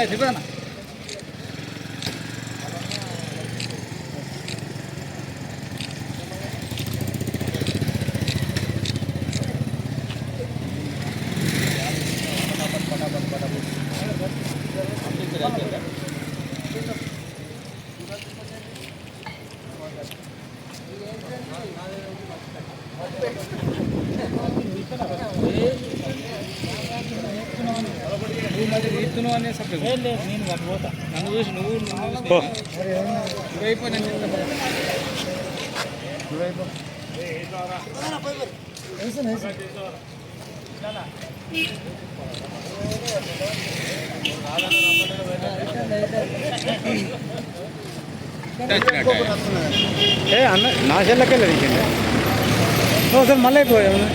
దిగుదన్నా నేను పోతా నన్ను చూసి నువ్వు అన్న నా చెల్లకెళ్ళి అడిగింది సార్ మళ్ళీ అయిపోయాము అన్ని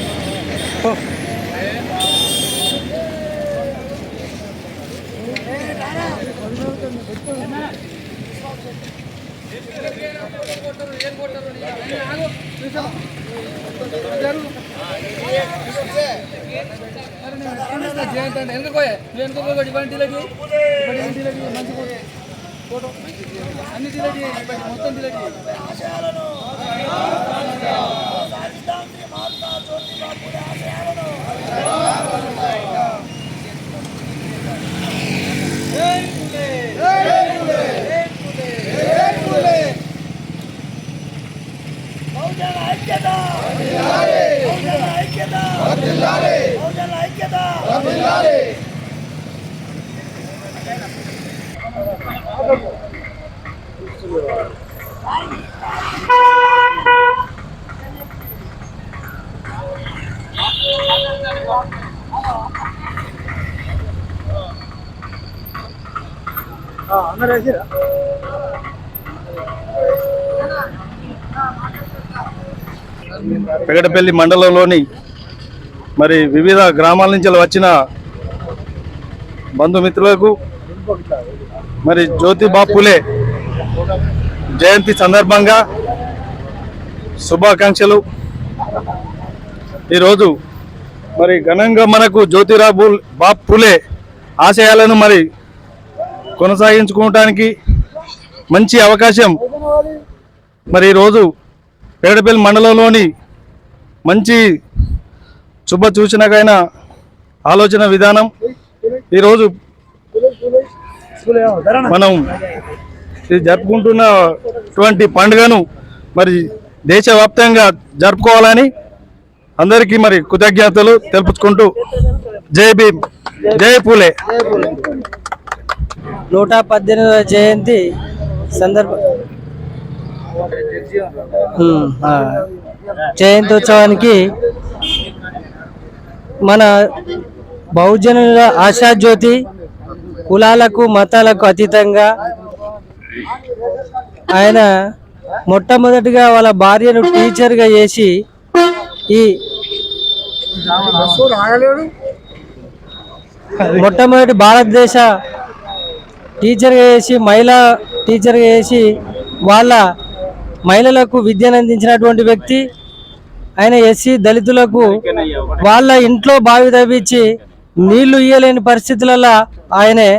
మొత్తం అందరూ వేసిరా పెగడపల్లి మండలంలోని మరి వివిధ గ్రామాల నుంచి వచ్చిన బంధుమిత్రులకు మరి జ్యోతిబా ఫులే జయంతి సందర్భంగా శుభాకాంక్షలు. ఈరోజు మరి ఘనంగా మనకు జ్యోతిరావు బాపు ఫులే ఆశయాలను మరి కొనసాగించుకోవడానికి మంచి అవకాశం మరి ఈరోజు పెగడపల్లి మండలంలోని మంచి శుభ సూచనకైన ఆలోచన విధానం ఈరోజు మనం జరుపుకుంటున్నటువంటి పండుగను మరి దేశవ్యాప్తంగా జరుపుకోవాలని అందరికీ మరి కృతజ్ఞతలు తెలుపుకుంటూ జై భీమ్, జై ఫులే. 118వ జయంతి జయంతోత్సవానికి మన బహుజనుల ఆశాజ్యోతి కులాలకు మతాలకు అతీతంగా ఆయన మొట్టమొదటిగా వాళ్ళ భార్యను టీచర్గా చేసి ఈ మొట్టమొదటి భారతదేశ టీచర్గా చేసి మహిళా టీచర్గా చేసి వాళ్ళ మహిళలకు విద్యను అందించినటువంటి వ్యక్తి ఆయన. ఎస్సీ దళితులకు వాళ్ళ ఇంట్లో బావి తవ్వించి నీళ్లు ఇయ్యలేని పరిస్థితులలో ఆయనే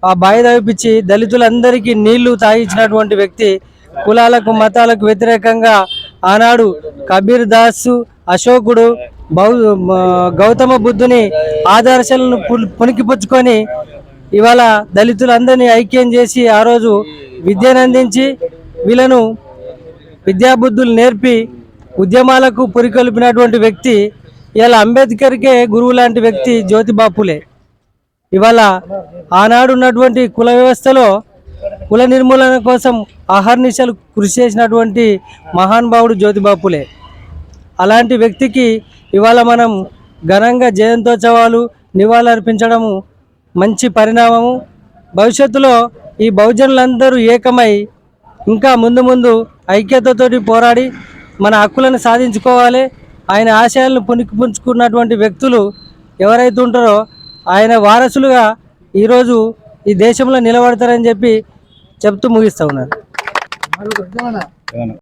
ఆ బావి తవ్వించి దళితులందరికీ నీళ్లు తాగించినటువంటి వ్యక్తి. కులాలకు మతాలకు వ్యతిరేకంగా ఆనాడు కబీర్ దాసు, అశోకుడు, గౌతమ బుద్ధుని ఆదర్శాలను పుణికిపుచ్చుకొని ఇవాళ దళితులందరినీ ఐక్యం చేసి ఆ రోజు విద్యను అందించి వీళ్ళను విద్యాబుద్ధులు నేర్పి ఉద్యమాలకు పురికొల్పినటువంటి వ్యక్తి. ఇవాళ అంబేద్కర్కే గురువు లాంటి వ్యక్తి జ్యోతిబా ఫులే. ఇవాళ ఆనాడు ఉన్నటువంటి కుల వ్యవస్థలో కుల నిర్మూలన కోసం అహర్నిశలు కృషి చేసినటువంటి మహానుభావుడు జ్యోతిబా ఫులే. అలాంటి వ్యక్తికి ఇవాళ మనం ఘనంగా జయంతోత్సవాలు నివాళులర్పించడము మంచి పరిణామము. భవిష్యత్తులో ఈ బహుజనులందరూ ఏకమై ఇంకా ముందు ఐక్యతతోటి పోరాడి మన హక్కులను సాధించుకోవాలి. ఆయన ఆశయాలను పుణికిపుంచుకున్నటువంటి వ్యక్తులు ఎవరైతే ఉంటారో ఆయన వారసులుగా ఈరోజు ఈ దేశంలో నిలబడతారని చెప్పి చెప్తూ ముగిస్తూ ఉన్నారు.